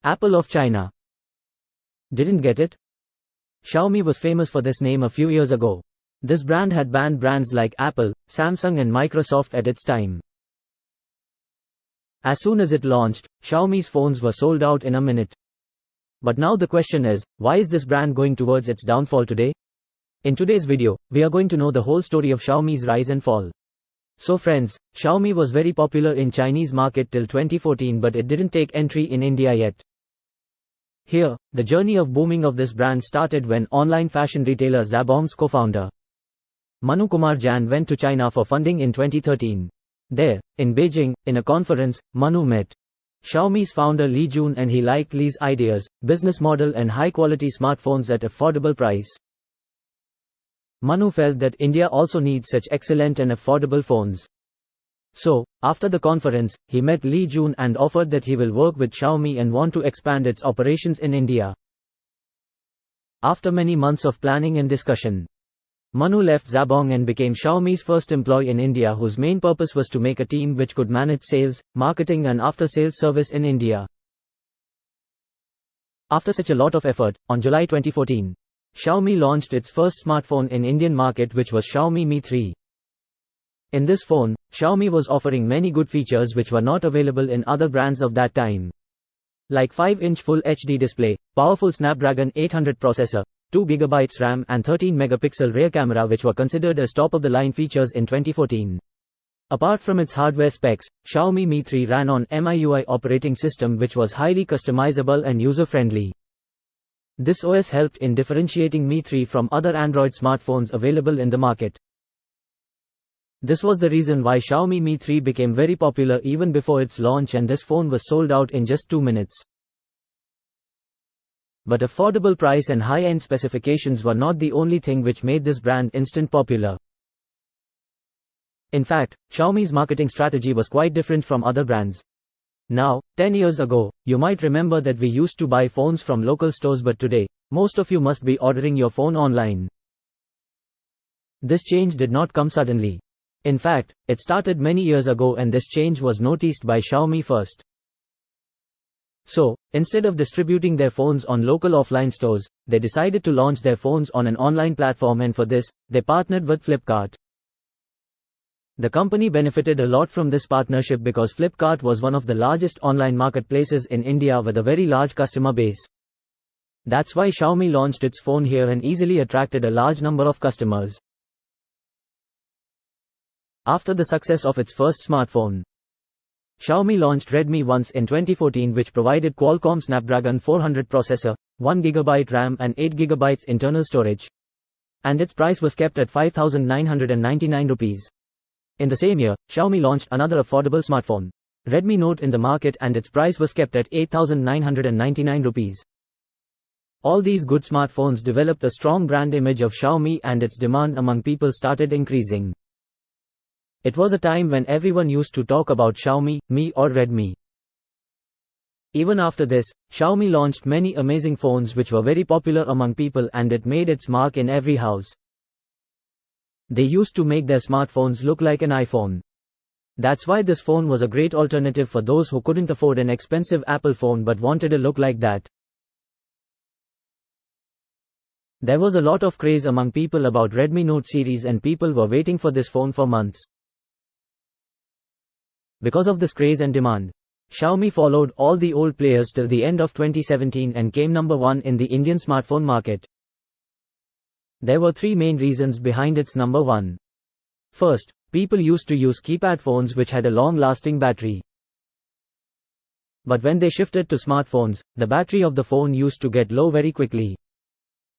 Apple of China. Didn't get it? Xiaomi was famous for this name a few years ago. This brand had banned brands like Apple, Samsung and Microsoft at its time. As soon as it launched, Xiaomi's phones were sold out in a minute. But now the question is, why is this brand going towards its downfall today? In today's video, we are going to know the whole story of Xiaomi's rise and fall. So friends, Xiaomi was very popular in Chinese market till 2014, but it didn't take entry in India yet. Here, the journey of booming of this brand started when online fashion retailer Jabong's co-founder Manu Kumar Jan went to China for funding in 2013. There, in Beijing, in a conference, Manu met Xiaomi's founder Li Jun and he liked Li's ideas, business model and high-quality smartphones at affordable price. Manu felt that India also needs such excellent and affordable phones. So, after the conference, he met Li Jun and offered that he will work with Xiaomi and want to expand its operations in India. After many months of planning and discussion, Manu left Jabong and became Xiaomi's first employee in India, whose main purpose was to make a team which could manage sales, marketing and after-sales service in India. After such a lot of effort, on July 2014, Xiaomi launched its first smartphone in Indian market, which was Xiaomi Mi 3. In this phone, Xiaomi was offering many good features which were not available in other brands of that time. Like 5-inch Full HD display, powerful Snapdragon 800 processor, 2GB RAM and 13-megapixel rear camera, which were considered as top-of-the-line features in 2014. Apart from its hardware specs, Xiaomi Mi 3 ran on MIUI operating system, which was highly customizable and user-friendly. This OS helped in differentiating Mi 3 from other Android smartphones available in the market. This was the reason why Xiaomi Mi 3 became very popular even before its launch, and this phone was sold out in just 2 minutes. But affordable price and high-end specifications were not the only thing which made this brand instant popular. In fact, Xiaomi's marketing strategy was quite different from other brands. Now, 10 years ago, you might remember that we used to buy phones from local stores, but today, most of you must be ordering your phone online. This change did not come suddenly. In fact, it started many years ago, and this change was noticed by Xiaomi first. So, instead of distributing their phones on local offline stores, they decided to launch their phones on an online platform, and for this, they partnered with Flipkart. The company benefited a lot from this partnership because Flipkart was one of the largest online marketplaces in India with a very large customer base. That's why Xiaomi launched its phone here and easily attracted a large number of customers. After the success of its first smartphone, Xiaomi launched Redmi once in 2014, which provided Qualcomm Snapdragon 400 processor, 1GB RAM and 8GB internal storage. And its price was kept at 5,999 rupees. In the same year, Xiaomi launched another affordable smartphone, Redmi Note, in the market, and its price was kept at 8,999 rupees. All these good smartphones developed a strong brand image of Xiaomi, and its demand among people started increasing. It was a time when everyone used to talk about Xiaomi, Mi or Redmi. Even after this, Xiaomi launched many amazing phones which were very popular among people, and it made its mark in every house. They used to make their smartphones look like an iPhone. That's why this phone was a great alternative for those who couldn't afford an expensive Apple phone but wanted a look like that. There was a lot of craze among people about Redmi Note series, and people were waiting for this phone for months. Because of this craze and demand, Xiaomi followed all the old players till the end of 2017 and came number 1 in the Indian smartphone market. There were 3 main reasons behind its number 1. First, people used to use keypad phones which had a long-lasting battery. But when they shifted to smartphones, the battery of the phone used to get low very quickly.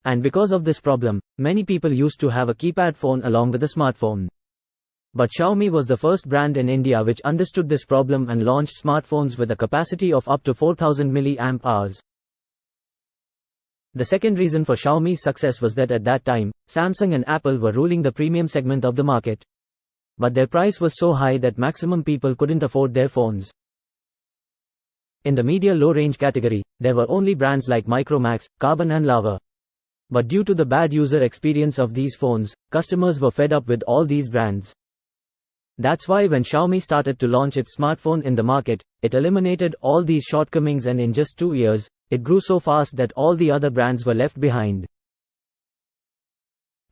And because of this problem, many people used to have a keypad phone along with a smartphone. But Xiaomi was the first brand in India which understood this problem and launched smartphones with a capacity of up to 4000 mAh. The second reason for Xiaomi's success was that at that time, Samsung and Apple were ruling the premium segment of the market. But their price was so high that maximum people couldn't afford their phones. In the media low-range category, there were only brands like Micromax, Carbon and Lava. But due to the bad user experience of these phones, customers were fed up with all these brands. That's why when Xiaomi started to launch its smartphone in the market, it eliminated all these shortcomings, and in just 2 years, it grew so fast that all the other brands were left behind.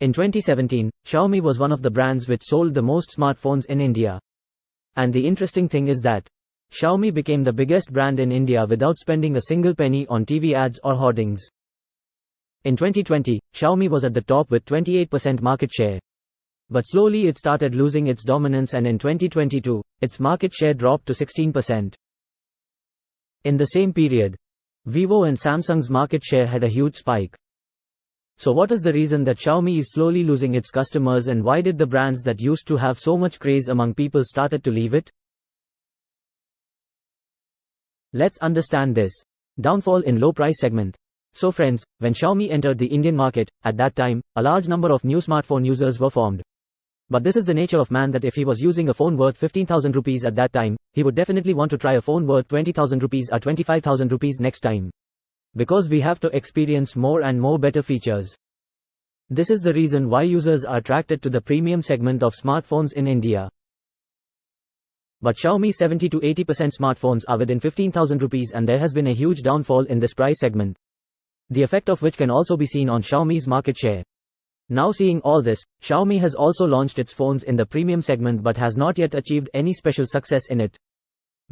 In 2017, Xiaomi was one of the brands which sold the most smartphones in India. And the interesting thing is that Xiaomi became the biggest brand in India without spending a single penny on TV ads or hoardings. In 2020, Xiaomi was at the top with 28% market share. But slowly it started losing its dominance, and in 2022, its market share dropped to 16%. In the same period, Vivo and Samsung's market share had a huge spike. So what is the reason that Xiaomi is slowly losing its customers, and why did the brands that used to have so much craze among people started to leave it? Let's understand this. Downfall in low price segment. So friends, when Xiaomi entered the Indian market, at that time, a large number of new smartphone users were formed. But this is the nature of man, that if he was using a phone worth 15,000 rupees at that time, he would definitely want to try a phone worth 20,000 rupees or 25,000 rupees next time. Because we have to experience more and more better features. This is the reason why users are attracted to the premium segment of smartphones in India. But Xiaomi's 70 to 80% smartphones are within 15,000 rupees, and there has been a huge downfall in this price segment. The effect of which can also be seen on Xiaomi's market share. Now seeing all this, Xiaomi has also launched its phones in the premium segment but has not yet achieved any special success in it.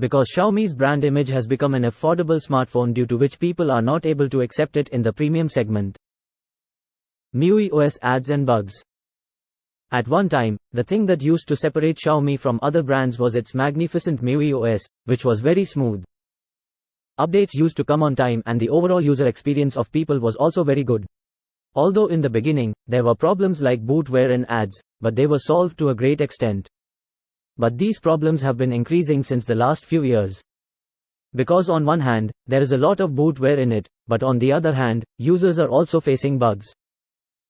Because Xiaomi's brand image has become an affordable smartphone, due to which people are not able to accept it in the premium segment. MIUI OS ads and bugs. At one time, the thing that used to separate Xiaomi from other brands was its magnificent MIUI OS, which was very smooth. Updates used to come on time, and the overall user experience of people was also very good. Although in the beginning, there were problems like bootware and ads, but they were solved to a great extent. But these problems have been increasing since the last few years. Because on one hand, there is a lot of bootware in it, but on the other hand, users are also facing bugs.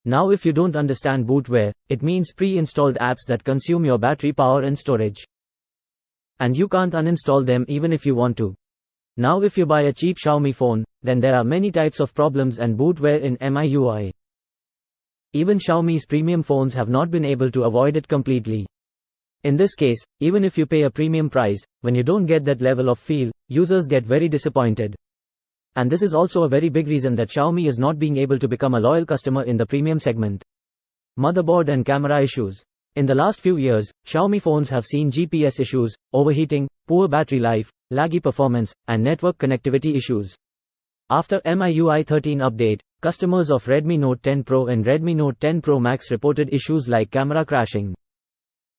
Now if you don't understand bootware, it means pre-installed apps that consume your battery power and storage. And you can't uninstall them even if you want to. Now if you buy a cheap Xiaomi phone, then there are many types of problems and bootware in MIUI. Even Xiaomi's premium phones have not been able to avoid it completely. In this case, even if you pay a premium price, when you don't get that level of feel, users get very disappointed. And this is also a very big reason that Xiaomi is not being able to become a loyal customer in the premium segment. Motherboard and camera issues. In the last few years, Xiaomi phones have seen GPS issues, overheating, poor battery life, laggy performance, and network connectivity issues. After MIUI 13 update, customers of Redmi Note 10 Pro and Redmi Note 10 Pro Max reported issues like camera crashing.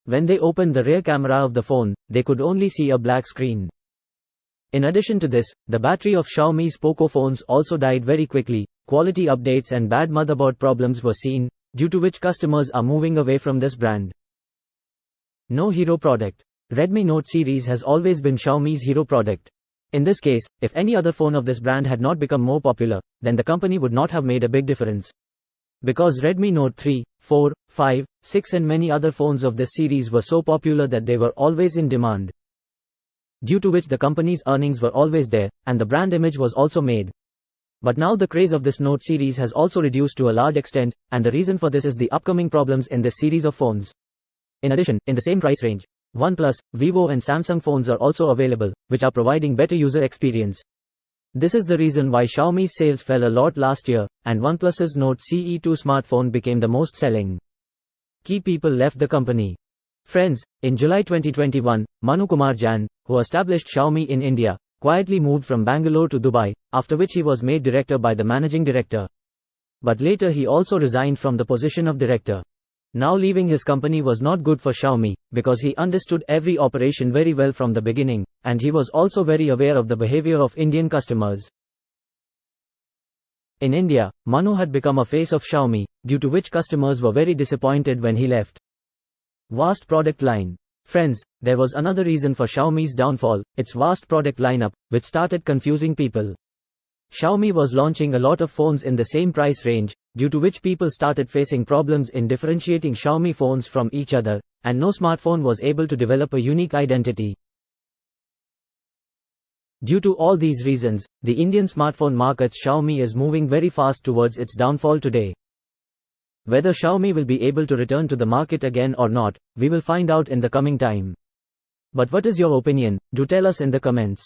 When they opened the rear camera of the phone, they could only see a black screen. In addition to this, the battery of Xiaomi's Poco phones also died very quickly. Quality updates and bad motherboard problems were seen, due to which customers are moving away from this brand. No hero product. Redmi Note series has always been Xiaomi's hero product. In this case, if any other phone of this brand had not become more popular, then the company would not have made a big difference. Because Redmi Note 3, 4, 5, 6 and many other phones of this series were so popular that they were always in demand. Due to which the company's earnings were always there, and the brand image was also made. But now the craze of this Note series has also reduced to a large extent, and the reason for this is the upcoming problems in this series of phones. In addition, in the same price range, OnePlus, Vivo and Samsung phones are also available, which are providing better user experience. This is the reason why Xiaomi's sales fell a lot last year, and OnePlus's Note CE2 smartphone became the most selling. Key people left the company. Friends, in July 2021, Manu Kumar Jain, who established Xiaomi in India, quietly moved from Bangalore to Dubai, after which he was made director by the managing director. But later he also resigned from the position of director. Now leaving his company was not good for Xiaomi, because he understood every operation very well from the beginning, and he was also very aware of the behavior of Indian customers. In India, Manu had become a face of Xiaomi, due to which customers were very disappointed when he left. Vast product line. Friends, there was another reason for Xiaomi's downfall, its vast product lineup, which started confusing people. Xiaomi was launching a lot of phones in the same price range, due to which people started facing problems in differentiating Xiaomi phones from each other, and no smartphone was able to develop a unique identity. Due to all these reasons, the Indian smartphone market's Xiaomi is moving very fast towards its downfall today. Whether Xiaomi will be able to return to the market again or not, we will find out in the coming time. But what is your opinion? Do tell us in the comments.